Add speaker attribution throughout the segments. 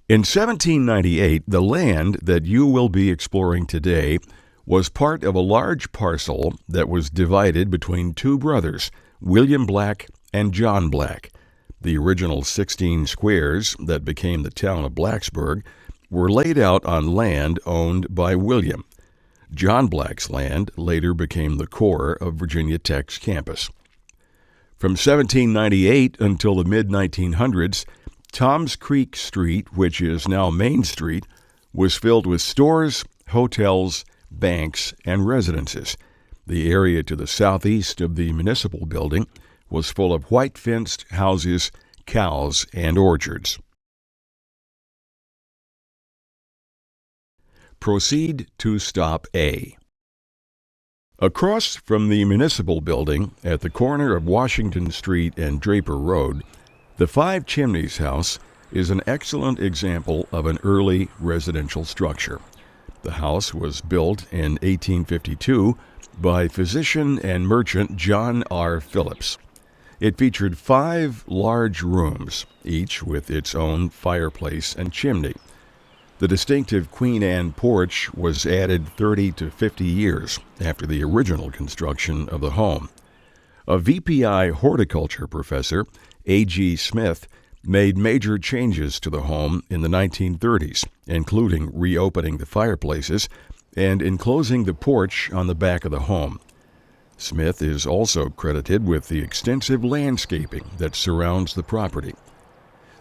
Speaker 1: In 1798, the land that you will be exploring today was part of a large parcel that was divided between two brothers, William Black and John Black. The original 16 squares that became the town of Blacksburg were laid out on land owned by William. John Black's land later became the core of Virginia Tech's campus. From 1798 until the mid-1900s, Tom's Creek Street, which is now Main Street, was filled with stores, hotels, banks, and residences. The area to the southeast of the municipal building was full of white-fenced houses, cows, and orchards. Proceed to stop A. Across from the municipal building, at the corner of Washington Street and Draper Road, the Five Chimneys house is an excellent example of an early residential structure. The house was built in 1852 by physician and merchant John R. Phillips. It featured 5 large rooms, each with its own fireplace and chimney. The distinctive Queen Anne porch was added 30 to 50 years after the original construction of the home. A VPI horticulture professor, A.G. Smith, made major changes to the home in the 1930s, including reopening the fireplaces and enclosing the porch on the back of the home. Smith is also credited with the extensive landscaping that surrounds the property.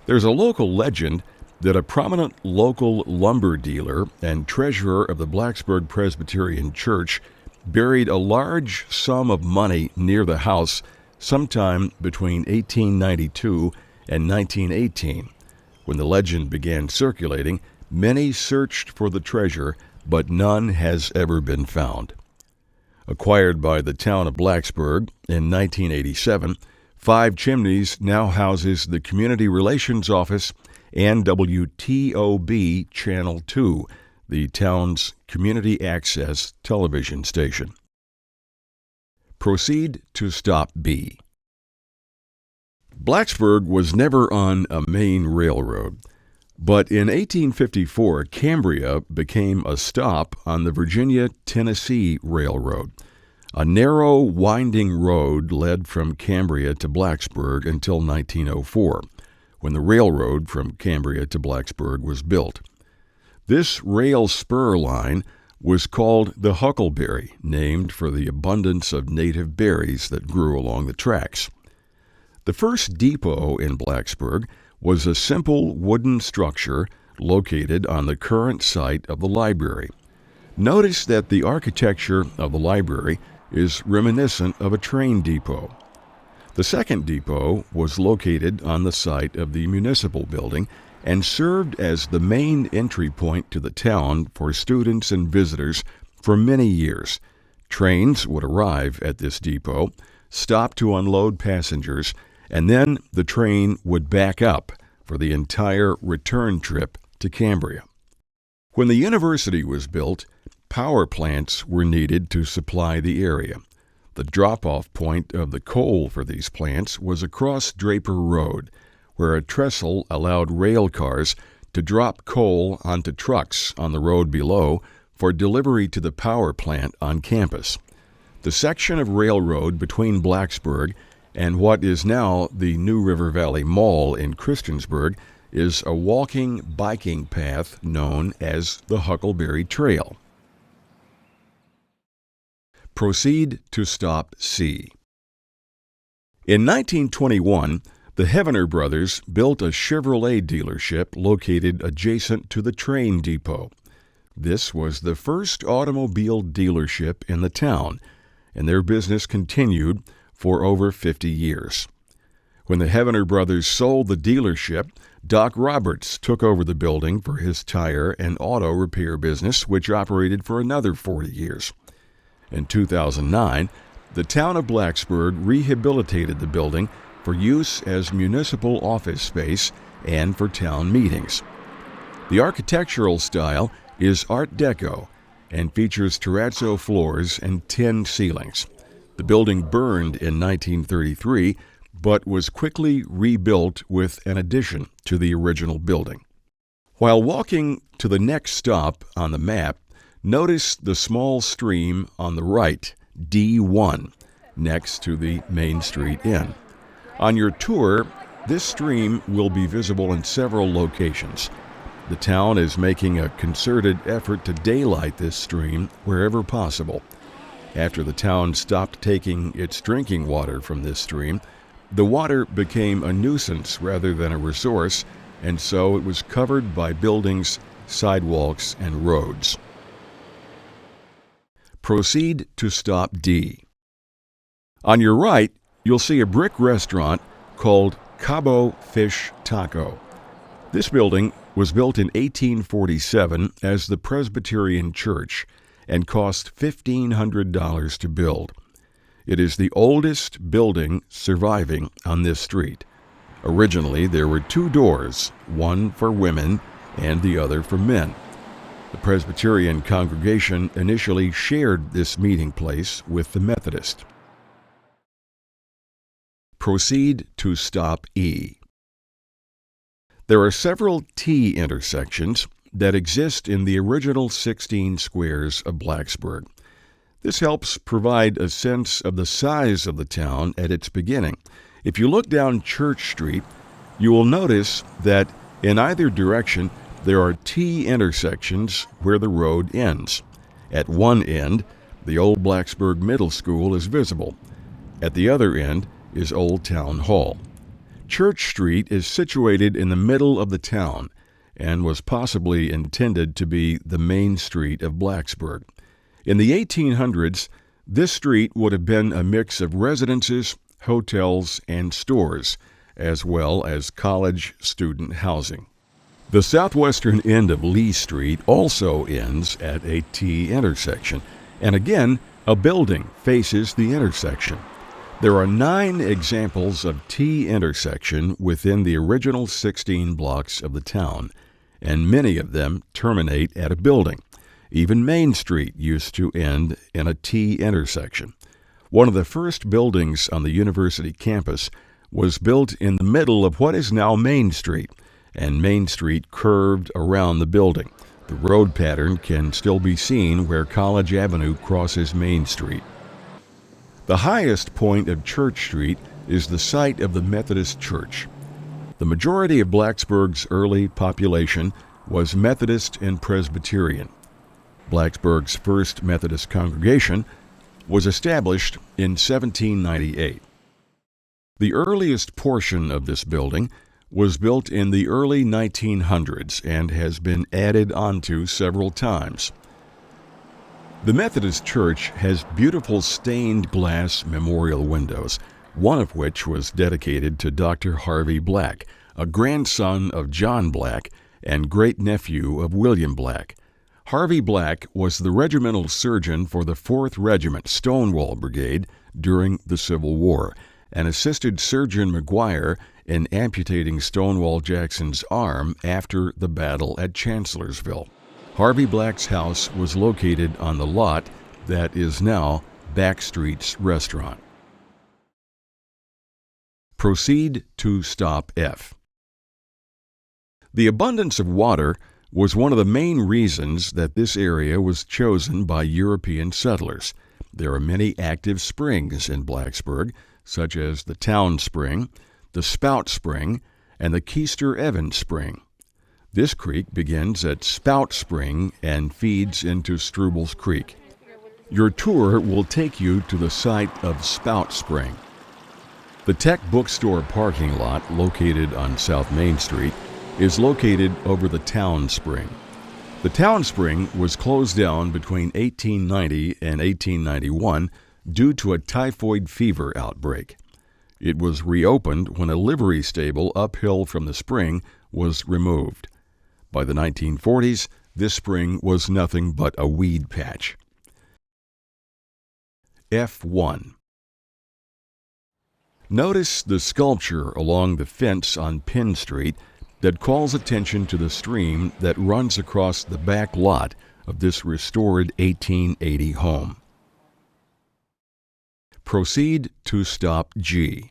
Speaker 1: There's a local legend that a prominent local lumber dealer and treasurer of the Blacksburg Presbyterian Church buried a large sum of money near the house sometime between 1892 and 1918. When the legend began circulating, many searched for the treasure, but none has ever been found. Acquired by the town of Blacksburg in 1987, Five Chimneys now houses the Community Relations Office and WTOB Channel 2, the town's community access television station. Proceed to stop B. Blacksburg was never on a main railroad, but in 1854, Cambria became a stop on the Virginia-Tennessee Railroad. A narrow, winding road led from Cambria to Blacksburg until 1904, when the railroad from Cambria to Blacksburg was built. This rail spur line was called the Huckleberry, named for the abundance of native berries that grew along the tracks. The first depot in Blacksburg was a simple wooden structure located on the current site of the library. Notice that the architecture of the library is reminiscent of a train depot. The second depot was located on the site of the municipal building and served as the main entry point to the town for students and visitors for many years. Trains would arrive at this depot, stop to unload passengers, and then the train would back up for the entire return trip to Cambria. When the university was built, power plants were needed to supply the area. The drop-off point of the coal for these plants was across Draper Road, where a trestle allowed rail cars to drop coal onto trucks on the road below for delivery to the power plant on campus. The section of railroad between Blacksburg and what is now the New River Valley Mall in Christiansburg is a walking, biking path known as the Huckleberry Trail. Proceed to stop C. In 1921, the Heavener brothers built a Chevrolet dealership located adjacent to the train depot. This was the first automobile dealership in the town, and their business continued for over 50 years. When the Heavener brothers sold the dealership, Doc Roberts took over the building for his tire and auto repair business, which operated for another 40 years. In 2009, the town of Blacksburg rehabilitated the building for use as municipal office space and for town meetings. The architectural style is Art Deco and features terrazzo floors and tin ceilings. The building burned in 1933, but was quickly rebuilt with an addition to the original building. While walking to the next stop on the map, notice the small stream on the right, D1, next to the Main Street Inn. On your tour, this stream will be visible in several locations. The town is making a concerted effort to daylight this stream wherever possible. After the town stopped taking its drinking water from this stream, the water became a nuisance rather than a resource, and so it was covered by buildings, sidewalks, and roads. Proceed to stop D. On your right, you'll see a brick restaurant called Cabo Fish Taco. This building was built in 1847 as the Presbyterian Church and cost $1,500 to build. It is the oldest building surviving on this street. Originally, there were two doors, one for women and the other for men. The Presbyterian congregation initially shared this meeting place with the Methodist. Proceed to stop E. There are several T intersections that exist in the original 16 squares of Blacksburg. This helps provide a sense of the size of the town at its beginning. If you look down Church Street, you will notice that in either direction there are T intersections where the road ends. At one end, the old Blacksburg Middle School is visible. At the other end is Old Town Hall. Church Street is situated in the middle of the town and was possibly intended to be the main street of Blacksburg. In the 1800s, this street would have been a mix of residences, hotels, and stores, as well as college student housing. The southwestern end of Lee Street also ends at a T intersection, and again, a building faces the intersection. There are 9 examples of T intersection within the original 16 blocks of the town, and many of them terminate at a building. Even Main Street used to end in a T intersection. One of the first buildings on the university campus was built in the middle of what is now Main Street, and Main Street curved around the building. The road pattern can still be seen where College Avenue crosses Main Street. The highest point of Church Street is the site of the Methodist Church. The majority of Blacksburg's early population was Methodist and Presbyterian. Blacksburg's first Methodist congregation was established in 1798. The earliest portion of this building was built in the early 1900s and has been added onto several times. The Methodist Church has beautiful stained glass memorial windows, one of which was dedicated to Dr. Harvey Black, a grandson of John Black and great-nephew of William Black. Harvey Black was the regimental surgeon for the 4th Regiment Stonewall Brigade during the Civil War and assisted Surgeon McGuire in amputating Stonewall Jackson's arm after the battle at Chancellorsville. Harvey Black's house was located on the lot that is now Backstreet's Restaurant. Proceed to stop F. The abundance of water was one of the main reasons that this area was chosen by European settlers. There are many active springs in Blacksburg, such as the Town Spring, the Spout Spring, and the Keister Evans Spring. This creek begins at Spout Spring and feeds into Strubel's Creek. Your tour will take you to the site of Spout Spring. The Tech Bookstore parking lot, located on South Main Street, is located over the Town Spring. The Town Spring was closed down between 1890 and 1891 due to a typhoid fever outbreak. It was reopened when a livery stable uphill from the spring was removed. By the 1940s, this spring was nothing but a weed patch. F1. Notice the sculpture along the fence on Penn Street that calls attention to the stream that runs across the back lot of this restored 1880 home. Proceed to stop G.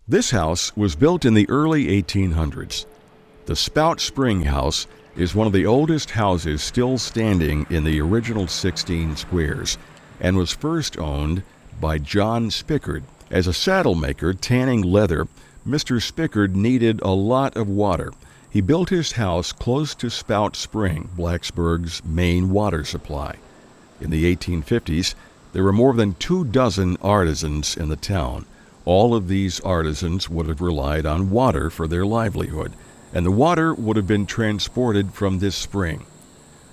Speaker 1: This house was built in the early 1800s. The Spout Spring house is one of the oldest houses still standing in the original 16 squares and was first owned by John Spickard. As a saddle maker tanning leather, Mr. Spickard needed a lot of water. He built his house close to Spout Spring, Blacksburg's main water supply. In the 1850s, there were more than 24 artisans in the town. All of these artisans would have relied on water for their livelihood, and the water would have been transported from this spring.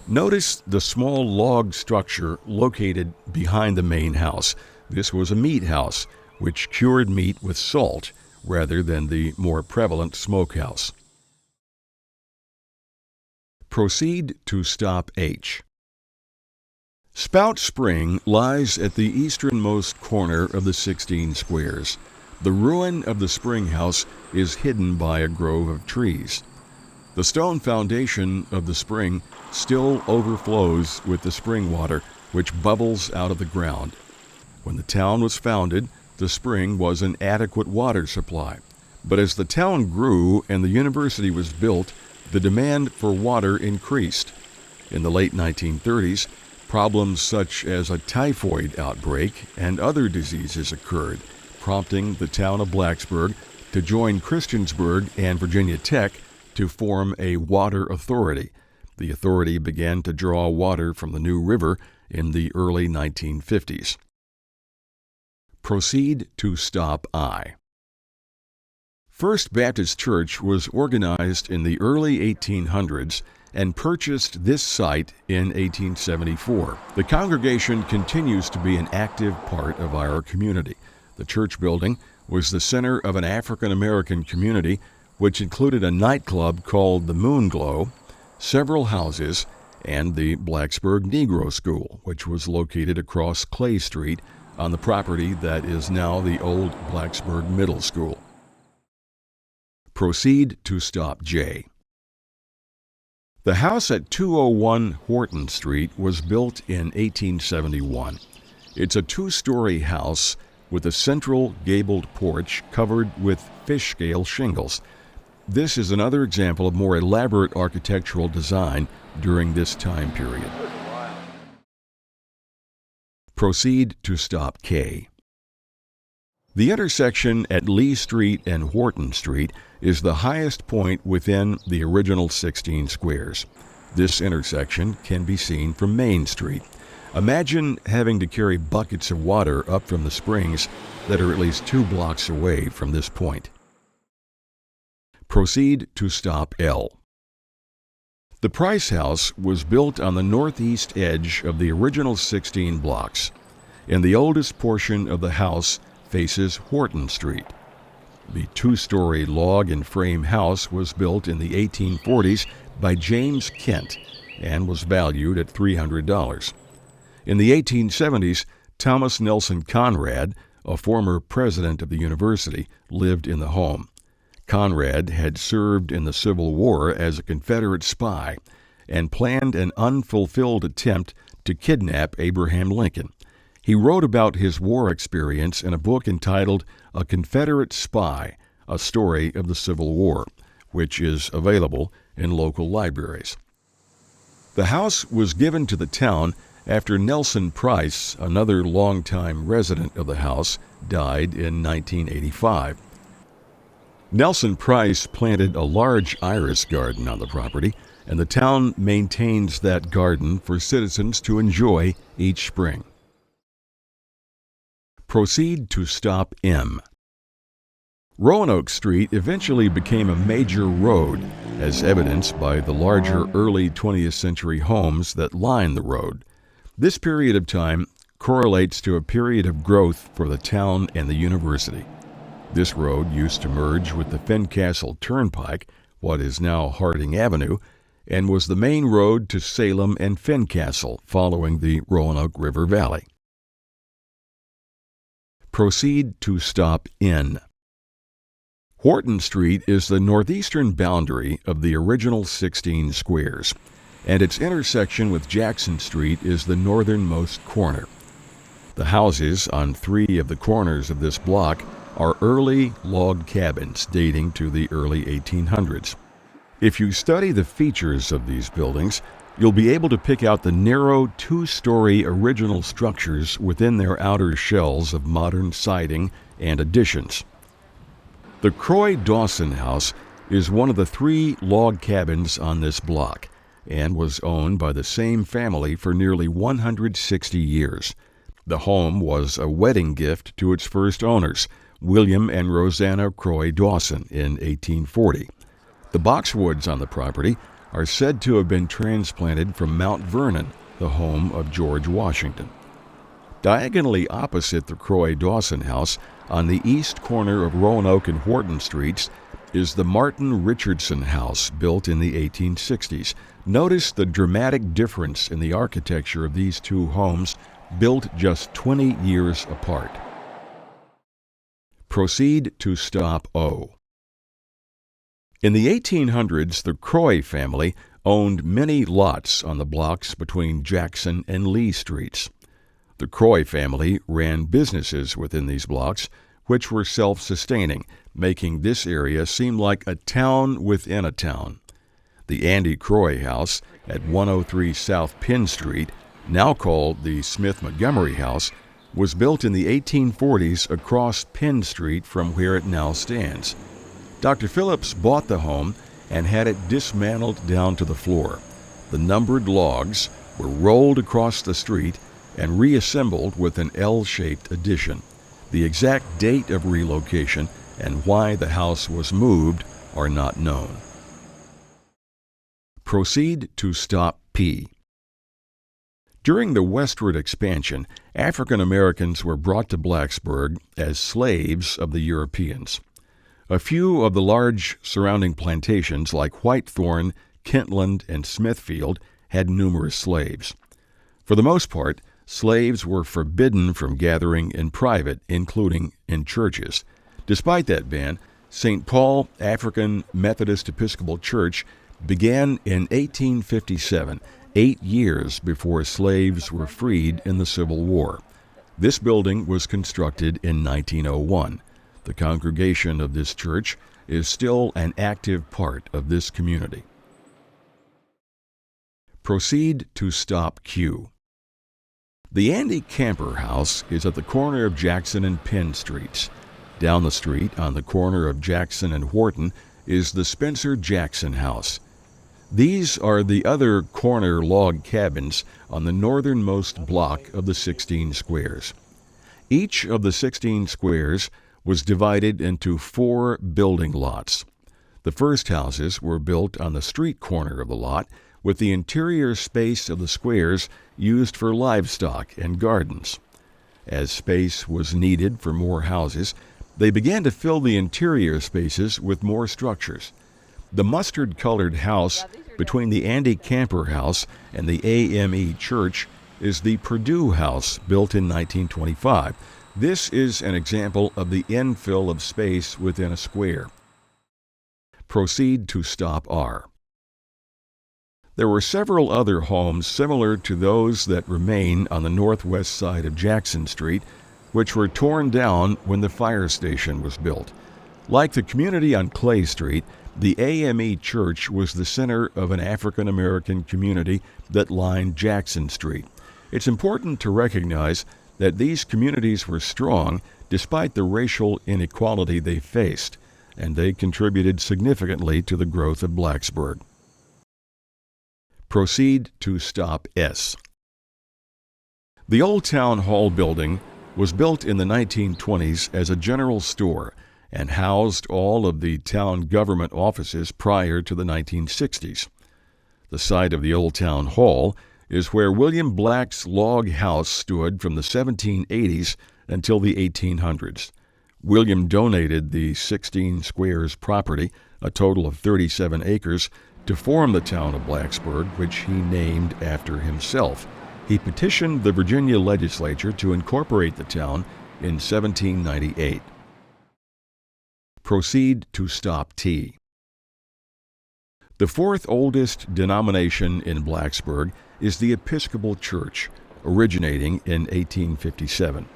Speaker 1: Notice the small log structure located behind the main house. This was a meat house, which cured meat with salt rather than the more prevalent smokehouse. Proceed to stop H. Spout Spring lies at the easternmost corner of the 16 squares. The ruin of the spring house is hidden by a grove of trees. The stone foundation of the spring still overflows with the spring water, which bubbles out of the ground. When the town was founded, the spring was an adequate water supply. But as the town grew and the university was built, the demand for water increased. In the late 1930s, problems such as a typhoid outbreak and other diseases occurred, prompting the town of Blacksburg to join Christiansburg and Virginia Tech to form a water authority. The authority began to draw water from the New River in the early 1950s. Proceed to stop I. First Baptist Church was organized in the early 1800s and purchased this site in 1874. The congregation continues to be an active part of our community. The church building was the center of an African American community, which included a nightclub called the Moonglow, several houses, and the Blacksburg Negro School, which was located across Clay Street on the property that is now the old Blacksburg Middle School. Proceed to stop J. The house at 201 Horton Street was built in 1871. It's a two-story house with a central gabled porch covered with fish-scale shingles. This is another example of more elaborate architectural design during this time period. Proceed to stop K. The intersection at Lee Street and Horton Street is the highest point within the original 16 squares. This intersection can be seen from Main Street. Imagine having to carry buckets of water up from the springs that are at least 2 blocks away from this point. Proceed to stop L. The Price House was built on the northeast edge of the original 16 blocks, and the oldest portion of the house faces Horton Street. The 2-story log and frame house was built in the 1840s by James Kent and was valued at $300. In the 1870s, Thomas Nelson Conrad, a former president of the university, lived in the home. Conrad had served in the Civil War as a Confederate spy and planned an unfulfilled attempt to kidnap Abraham Lincoln. He wrote about his war experience in a book entitled A Confederate Spy, A Story of the Civil War, which is available in local libraries. The house was given to the town after Nelson Price, another longtime resident of the house, died in 1985. Nelson Price planted a large iris garden on the property, and the town maintains that garden for citizens to enjoy each spring. Proceed to stop M. Roanoke Street eventually became a major road, as evidenced by the larger early 20th century homes that line the road. This period of time correlates to a period of growth for the town and the university. This road used to merge with the Fincastle Turnpike, what is now Harding Avenue, and was the main road to Salem and Fincastle following the Roanoke River Valley. Proceed to stop N. Horton Street is the northeastern boundary of the original 16 squares, and its intersection with Jackson Street is the northernmost corner. The houses on 3 of the corners of this block are early log cabins dating to the early 1800s. If you study the features of these buildings, you'll be able to pick out the narrow two-story original structures within their outer shells of modern siding and additions. The Croy-Dawson House is one of the 3 log cabins on this block and was owned by the same family for nearly 160 years. The home was a wedding gift to its first owners, William and Rosanna Croy-Dawson, in 1840. The boxwoods on the property are said to have been transplanted from Mount Vernon, the home of George Washington. Diagonally opposite the Croy-Dawson House, on the east corner of Roanoke and Horton Streets, is the Martin Richardson House, built in the 1860s. Notice the dramatic difference in the architecture of these 2 homes, built just 20 years apart. Proceed to stop O. In the 1800s, the Croy family owned many lots on the blocks between Jackson and Lee Streets. The Croy family ran businesses within these blocks, which were self-sustaining, making this area seem like a town within a town. The Andy Croy House at 103 South Penn Street, now called the Smith-Montgomery House, was built in the 1840s across Penn Street from where it now stands. Dr. Phillips bought the home and had it dismantled down to the floor. The numbered logs were rolled across the street and reassembled with an L-shaped addition. The exact date of relocation and why the house was moved are not known. Proceed to stop P. During the westward expansion, African Americans were brought to Blacksburg as slaves of the Europeans. A few of the large surrounding plantations like Whitethorn, Kentland, and Smithfield had numerous slaves. For the most part, slaves were forbidden from gathering in private, including in churches. Despite that ban, St. Paul African Methodist Episcopal Church began in 1857, 8 years before slaves were freed in the Civil War. This building was constructed in 1901. The congregation of this church is still an active part of this community. Proceed to stop Q. The Andy Camper House is at the corner of Jackson and Penn Streets. Down the street, on the corner of Jackson and Horton, is the Spencer Jackson House. These are the other corner log cabins on the northernmost block of the 16 squares. Each of the 16 squares was divided into 4 building lots. The first houses were built on the street corner of the lot, with the interior space of the squares used for livestock and gardens. As space was needed for more houses, they began to fill the interior spaces with more structures. The mustard-colored house between the Andy Camper House and the AME Church is the Purdue House, built in 1925. This is an example of the infill of space within a square. Proceed to stop R. There were several other homes similar to those that remain on the northwest side of Jackson Street, which were torn down when the fire station was built. Like the community on Clay Street, the AME Church was the center of an African American community that lined Jackson Street. It's important to recognize that these communities were strong despite the racial inequality they faced, and they contributed significantly to the growth of Blacksburg. Proceed to stop S. The Old Town Hall building was built in the 1920s as a general store and housed all of the town government offices prior to the 1960s. The site of the Old Town Hall is where William Black's log house stood from the 1780s until the 1800s. William donated the 16 squares property, a total of 37 acres, to form the town of Blacksburg, which he named after himself. He petitioned the Virginia legislature to incorporate the town in 1798. Proceed to stop T. The fourth oldest denomination in Blacksburg is the Episcopal Church, originating in 1857.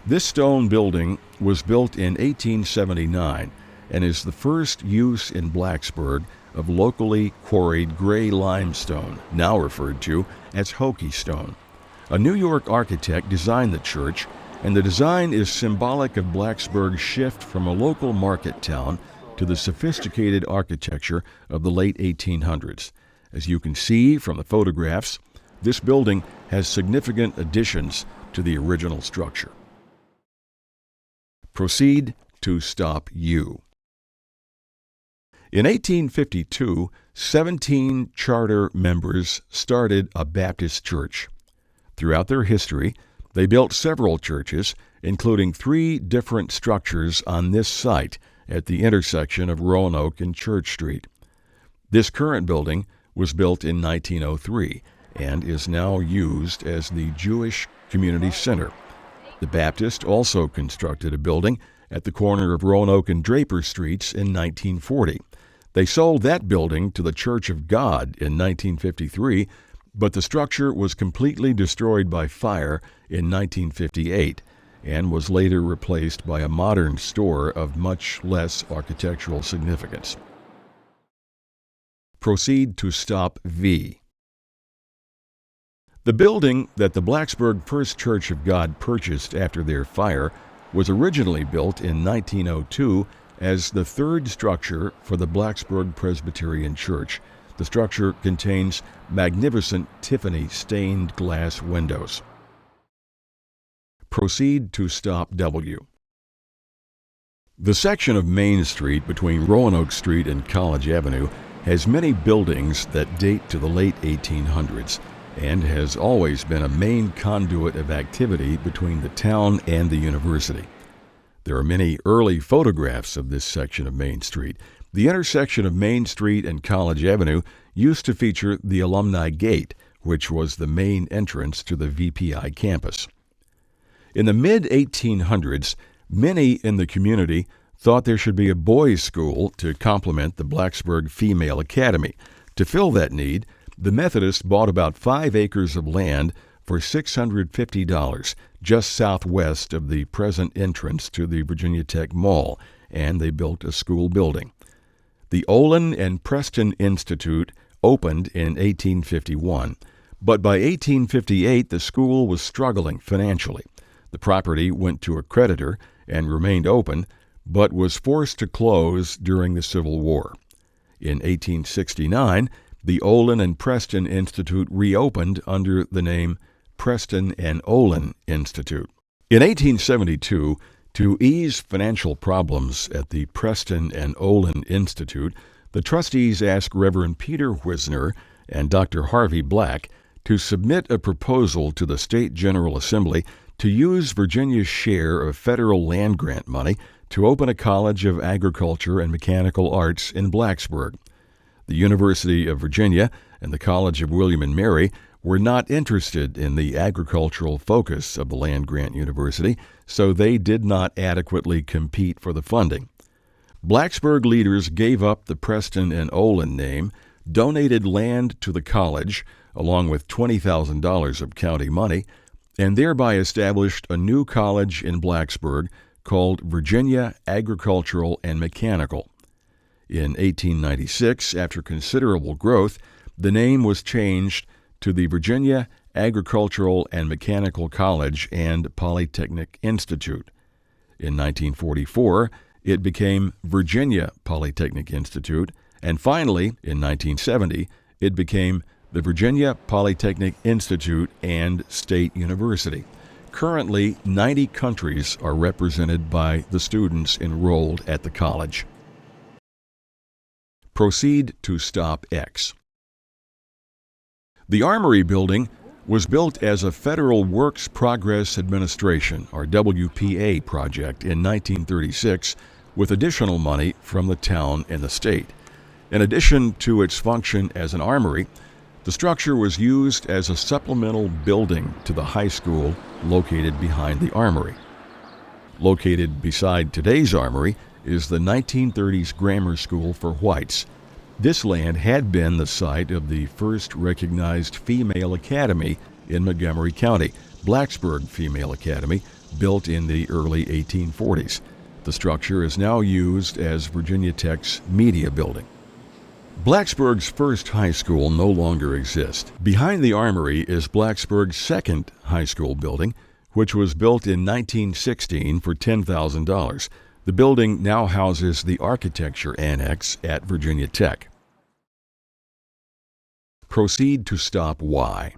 Speaker 1: This stone building was built in 1879 and is the first use in Blacksburg of locally quarried gray limestone, now referred to as Hokie stone. A New York architect designed the church, and the design is symbolic of Blacksburg's shift from a local market town to the sophisticated architecture of the late 1800s. As you can see from the photographs, this building has significant additions to the original structure. Proceed to stop U. In 1852, 17 charter members started a Baptist church. Throughout their history, they built several churches, including 3 different structures on this site at the intersection of Roanoke and Church Street. This current building was built in 1903 and is now used as the Jewish Community Center. The Baptist also constructed a building at the corner of Roanoke and Draper Streets in 1940. They sold that building to the Church of God in 1953, but the structure was completely destroyed by fire in 1958 and was later replaced by a modern store of much less architectural significance. Proceed to stop V. The building that the Blacksburg First Church of God purchased after their fire was originally built in 1902 as the third structure for the Blacksburg Presbyterian Church. The structure contains magnificent Tiffany stained glass windows. Proceed to stop W. The section of Main Street between Roanoke Street and College Avenue has many buildings that date to the late 1800s and has always been a main conduit of activity between the town and the university. There are many early photographs of this section of Main Street. The intersection of Main Street and College Avenue used to feature the Alumni Gate, which was the main entrance to the VPI campus. In the mid-1800s, many in the community thought there should be a boys' school to complement the Blacksburg Female Academy. To fill that need, the Methodists bought about 5 acres of land for $650 just southwest of the present entrance to the Virginia Tech Mall, and they built a school building. The Olin and Preston Institute opened in 1851, but by 1858 the school was struggling financially. The property went to a creditor and remained open, but was forced to close during the Civil War. In 1869, the Olin and Preston Institute reopened under the name Preston and Olin Institute. In 1872, to ease financial problems at the Preston and Olin Institute, the trustees asked Reverend Peter Wisner and Dr. Harvey Black to submit a proposal to the State General Assembly to use Virginia's share of federal land grant money to open a College of Agriculture and Mechanical Arts in Blacksburg. The University of Virginia and the College of William and Mary were not interested in the agricultural focus of the land-grant university, so they did not adequately compete for the funding. Blacksburg leaders gave up the Preston and Olin name, donated land to the college, along with $20,000 of county money, and thereby established a new college in Blacksburg called Virginia Agricultural and Mechanical. In 1896, after considerable growth, the name was changed to the Virginia Agricultural and Mechanical College and Polytechnic Institute. In 1944, it became Virginia Polytechnic Institute, and finally, in 1970, it became the Virginia Polytechnic Institute and State University. Currently, 90 countries are represented by the students enrolled at the college. Proceed to stop X. The Armory building was built as a Federal Works Progress Administration, or WPA, project in 1936 with additional money from the town and the state. In addition to its function as an armory, the structure was used as a supplemental building to the high school located behind the armory. Located beside today's armory is the 1930s grammar school for whites. This land had been the site of the first recognized female academy in Montgomery County, Blacksburg Female Academy, built in the early 1840s. The structure is now used as Virginia Tech's media building. Blacksburg's first high school no longer exists. Behind the Armory is Blacksburg's second high school building, which was built in 1916 for $10,000. The building now houses the Architecture Annex at Virginia Tech. Proceed to stop Y.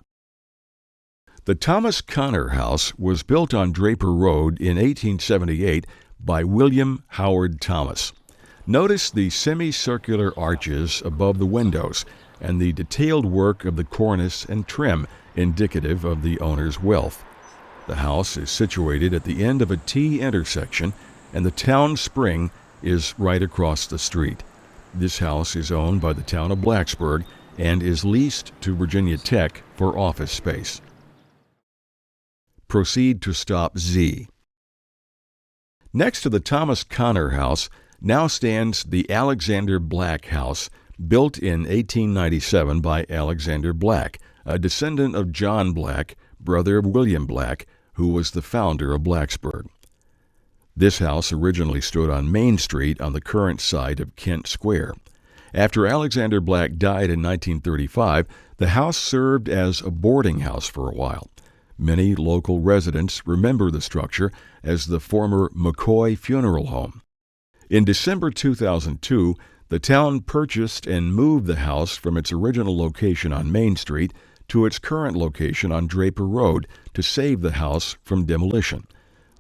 Speaker 1: The Thomas Connor House was built on Draper Road in 1878 by William Howard Thomas. Notice the semicircular arches above the windows and the detailed work of the cornice and trim indicative of the owner's wealth. The house is situated at the end of a T intersection, and the town spring is right across the street. This house is owned by the town of Blacksburg and is leased to Virginia Tech for office space. Proceed to stop Z. Next to the Thomas Connor House now stands the Alexander Black House, built in 1897 by Alexander Black, a descendant of John Black, brother of William Black, who was the founder of Blacksburg. This house originally stood on Main Street on the current site of Kent Square. After Alexander Black died in 1935, the house served as a boarding house for a while. Many local residents remember the structure as the former McCoy Funeral Home. In December 2002, the town purchased and moved the house from its original location on Main Street to its current location on Draper Road to save the house from demolition.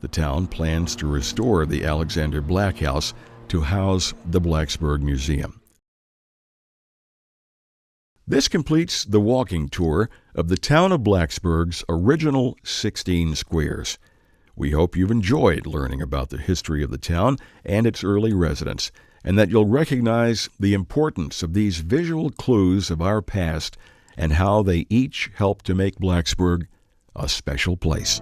Speaker 1: The town plans to restore the Alexander Black House to house the Blacksburg Museum. This completes the walking tour of the town of Blacksburg's original 16 squares. We hope you've enjoyed learning about the history of the town and its early residents, and that you'll recognize the importance of these visual clues of our past and how they each help to make Blacksburg a special place.